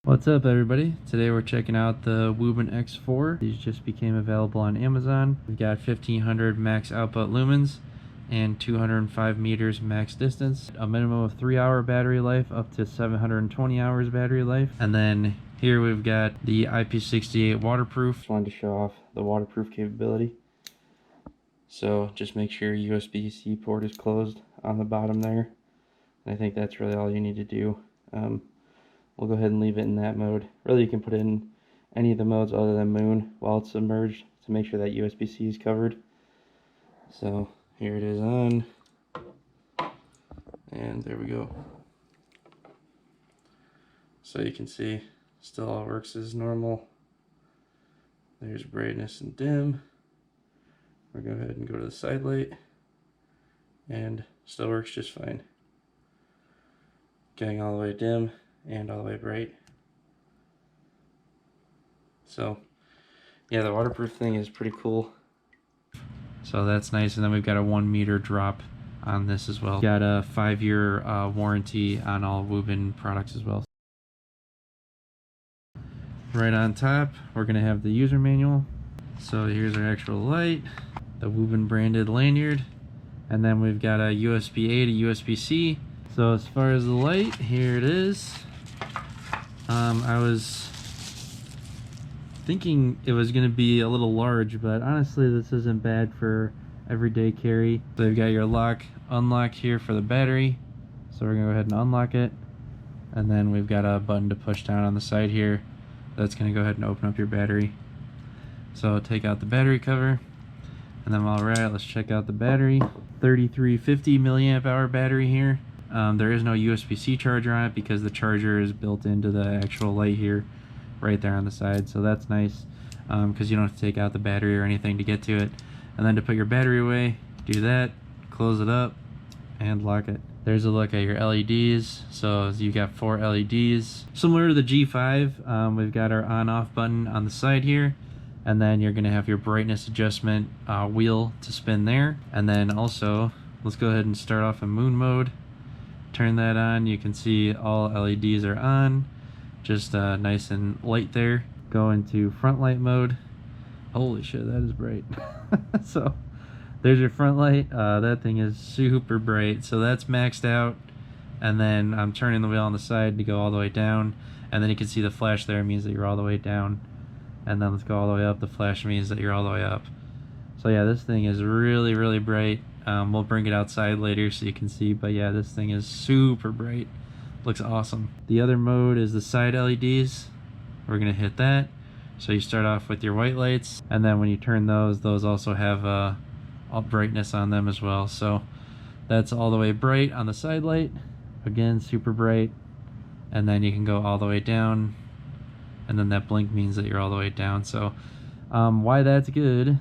What's up, everybody? Today we're checking out the Wuben X4. These just became available on Amazon. We've got 1500 max output lumens and 205 meters max distance. A minimum of 3-hour battery life up to 720 hours battery life. And then here we've got the IP68 waterproof. Just wanted to show off the waterproof capability. So just make sure USB-C port is closed on the bottom there. And I think that's really all you need to do. We'll go ahead and leave it in that mode. Really, you can put it in any of the modes other than moon while it's submerged to make sure that USB-C is covered. So here it is on, and there we go. So you can see still all works as normal. There's brightness and dim. We'll go ahead and go to the side light, and still works just fine. Getting all the way dim and all the way bright. So yeah, the waterproof thing is pretty cool. So that's nice. And then we've got a 1 meter drop on this as well. Got a 5-year warranty on all Wuben products as well. Right on top, we're gonna have the user manual. So here's our actual light, the Wuben branded lanyard, and then we've got a USB-A to USB-C. So as far as the light, here it is. I was thinking it was going to be a little large, but honestly this isn't bad for everyday carry. So you've got your lock, unlock here for the battery. So we're going to go ahead and unlock it. And then we've got a button to push down on the side here. That's going to go ahead and open up your battery. So take out the battery cover. And then while we're at it, let's check out the battery. 3350 milliamp hour battery here. There is no USB-C charger on it because the charger is built into the actual light here, right there on the side. So that's nice because you don't have to take out the battery or anything to get to it. And then to put your battery away, do that, close it up, and lock it. There's a look at your LEDs. So you got 4 LEDs. Similar to the G5, we've got our on-off button on the side here. And then you're going to have your brightness adjustment wheel to spin there. And then also, let's go ahead and start off in moon mode. Turn that on. You can see all LEDs are on, just nice and light there. Go into front light mode. Holy shit, that is bright. So there's your front light. That thing is super bright, so that's maxed out. And then I'm turning the wheel on the side to go all the way down, and then you can see the flash there means that you're all the way down. And then let's go all the way up. The flash means that you're all the way up. So yeah, this thing is really, really bright. We'll bring it outside later so you can see, but yeah, this thing is super bright. Looks awesome. The other mode is the side LEDs. We're gonna hit that. So you start off with your white lights, and then when you turn those also have all brightness on them as well. So that's all the way bright on the side light. Again, super bright. And then you can go all the way down, and then that blink means that you're all the way down. So why that's good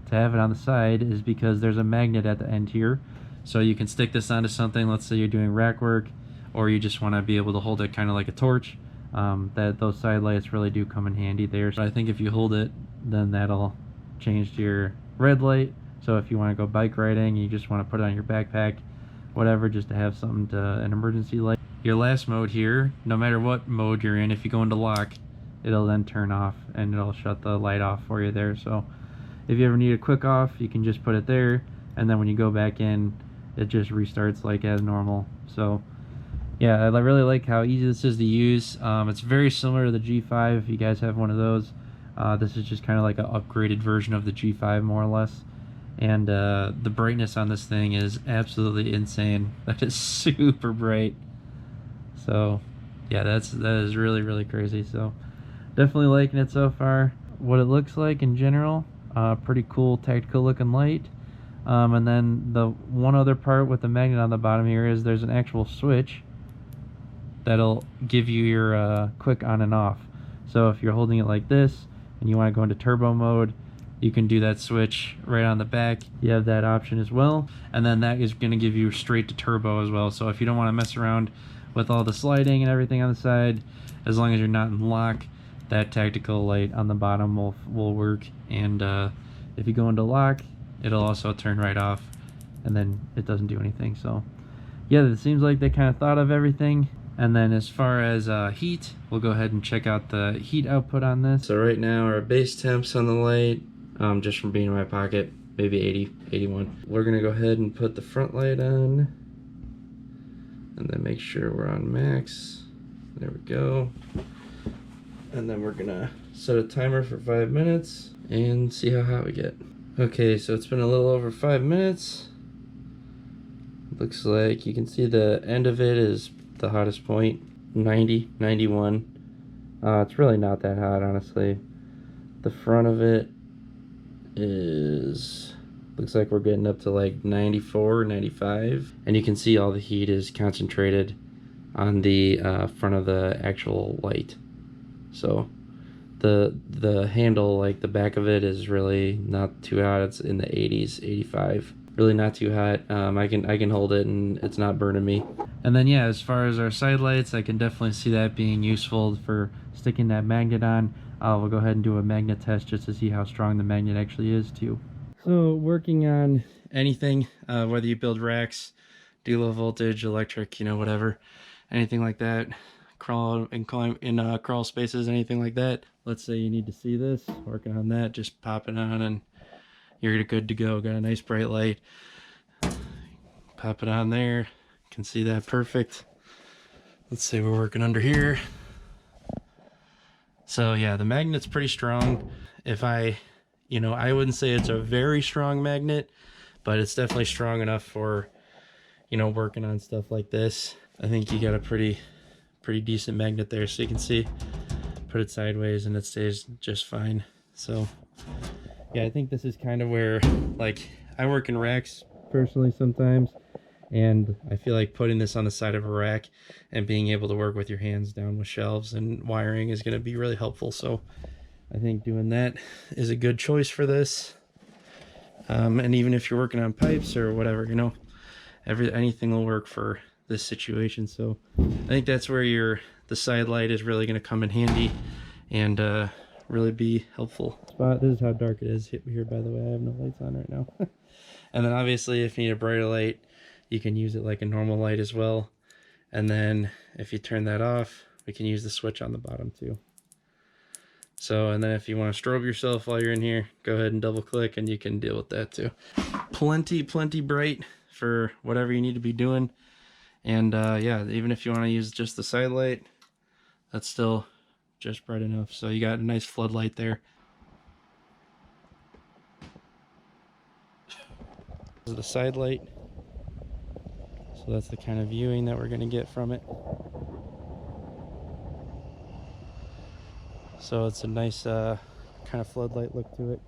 to have it on the side is because there's a magnet at the end here, so you can stick this onto something. Let's say you're doing rack work, or you just want to be able to hold it kind of like a torch. Those side lights really do come in handy there. So I think if you hold it, then that'll change to your red light. So if you want to go bike riding, you just want to put it on your backpack, whatever, just to have something to an emergency light. Your last mode here, no matter what mode you're in, if you go into lock, it'll then turn off and it'll shut the light off for you there. So if you ever need a quick off, you can just put it there, and then when you go back in, it just restarts like as normal. So yeah, I really like how easy this is to use. It's very similar to the G5 if you guys have one of those. This is just kind of like an upgraded version of the G5 more or less. And the brightness on this thing is absolutely insane. That is super bright. So yeah, that is really, really crazy. So definitely liking it so far. What it looks like in general, pretty cool tactical looking light. And then the one other part with the magnet on the bottom here is there's an actual switch that'll give you your quick on and off. So if you're holding it like this and you want to go into turbo mode, you can do that switch right on the back. You have that option as well, and then that is going to give you straight to turbo as well. So if you don't want to mess around with all the sliding and everything on the side, as long as you're not in lock, that tactical light on the bottom will work. And if you go into lock, it'll also turn right off, and then it doesn't do anything. So yeah, it seems like they kind of thought of everything. And then as far as heat, we'll go ahead and check out the heat output on this. So right now our base temps on the light, just from being in my pocket, maybe 80, 81. We're gonna go ahead and put the front light on and then make sure we're on max. There we go. And then we're gonna set a timer for 5 minutes and see how hot we get. Okay, so it's been a little over 5 minutes. Looks like you can see the end of it is the hottest point, 90, 91. It's really not that hot, honestly. The front of it is, looks like we're getting up to like 94, 95. And you can see all the heat is concentrated on the front of the actual light. So the handle, like the back of it, is really not too hot. It's in the 80s, 85. Really not too hot. I can hold it and it's not burning me. And then yeah, as far as our side lights, I can definitely see that being useful for sticking that magnet on. We'll go ahead and do a magnet test just to see how strong the magnet actually is too. So working on anything, whether you build racks, do low voltage, electric, you know, whatever, anything like that, crawl and climb in crawl spaces, anything like that. Let's say you need to see this, working on that, just pop it on and you're good to go. Got a nice bright light. Pop it on there. Can see that perfect. Let's say we're working under here. So yeah, the magnet's pretty strong. If I wouldn't say it's a very strong magnet, but it's definitely strong enough for, you know, working on stuff like this. I think you got a pretty decent magnet there. So you can see, put it sideways and it stays just fine. So yeah, I think this is kind of where, like, I work in racks personally sometimes, and I feel like putting this on the side of a rack and being able to work with your hands down with shelves and wiring is going to be really helpful. So I think doing that is a good choice for this. And even if you're working on pipes or whatever, you know, anything will work for this situation. So I think that's where the side light is really going to come in handy and really be helpful. Spot. This is how dark it is here, by the way. I have no lights on right now. And then obviously if you need a brighter light, you can use it like a normal light as well. And then if you turn that off, we can use the switch on the bottom too. So, and then if you want to strobe yourself while you're in here, go ahead and double click and you can deal with that too. Plenty bright for whatever you need to be doing. And yeah, even if you want to use just the side light, that's still just bright enough. So you got a nice floodlight there. This is the side light. So that's the kind of viewing that we're going to get from it. So it's a nice kind of floodlight look to it.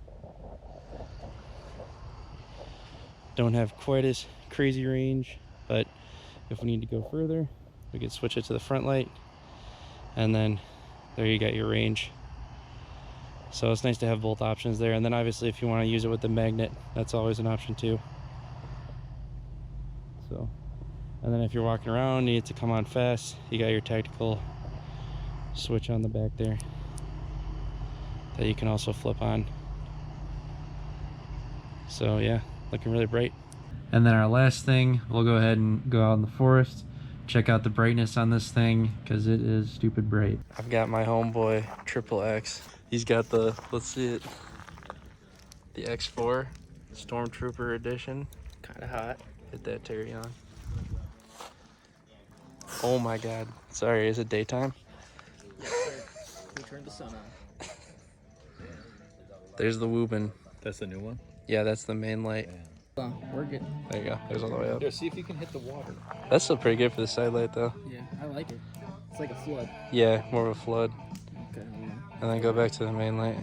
Don't have quite as crazy range, but if we need to go further, we can switch it to the front light, and then there you got your range. So it's nice to have both options there. And then obviously if you want to use it with the magnet, that's always an option too. So, and then if you're walking around, need it to come on fast, you got your tactical switch on the back there that you can also flip on. So yeah, looking really bright. And then our last thing, we'll go ahead and go out in the forest, check out the brightness on this thing, because it is stupid bright. I've got my homeboy XXX. He's got the, let's see it, the X4 Stormtrooper edition. Kind of hot. Hit that Terry on. Oh my god. Sorry, is it daytime? We turned the sun on. There's the Wuben. That's the new one? Yeah, that's the main light. We're good. There you go. There's all the way up. Here, see if you can hit the water. That's still pretty good for the side light though. Yeah, I like it. It's like a flood. Yeah, more of a flood. Okay. And then go back to the main light.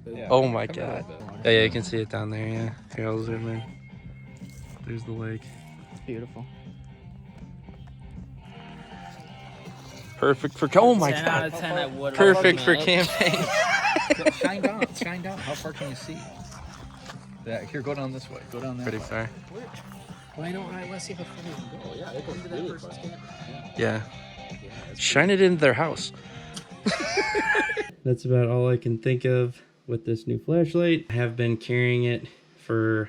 Yeah. Oh my god. Yeah, you can see it down there, yeah. Here, I'll zoom in. There's the lake. It's beautiful. Perfect for, oh my 10 god. out of 10 I would Perfect for recommend. camping. Shine down, shine down. How far can you see? Yeah, here, go down this way. Go down that Pretty way. far. Why don't I want to see how far we can go? Yeah, it goes into that person's camp. Yeah. Shine it into their house. That's about all I can think of with this new flashlight. I have been carrying it for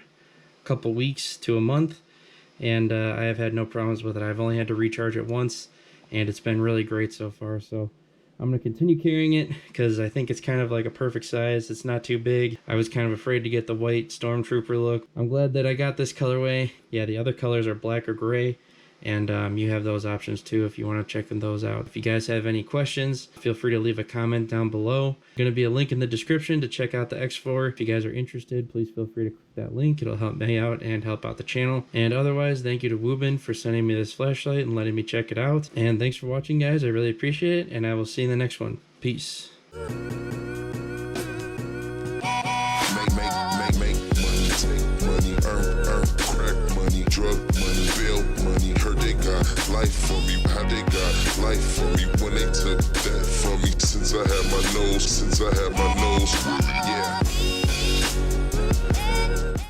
a couple weeks to a month, and I have had no problems with it. I've only had to recharge it once, and it's been really great so far. So I'm going to continue carrying it because I think it's kind of like a perfect size. It's not too big. I was kind of afraid to get the white Stormtrooper look. I'm glad that I got this colorway. Yeah, the other colors are black or gray, and you have those options too if you want to check those out. If you guys have any questions, feel free to leave a comment down below. Going to be a link in the description to check out the X4. If you guys are interested, please feel free to click that link. It'll help me out and help out the channel. And otherwise, thank you to Wuben for sending me this flashlight and letting me check it out. And thanks for watching, guys. I really appreciate it, and I will see you in the next one. Peace. Make money, take money, earn crack money, drug money, bail money. Heard they got life for me, how they got life for me when they took that from me. Since I had my nose,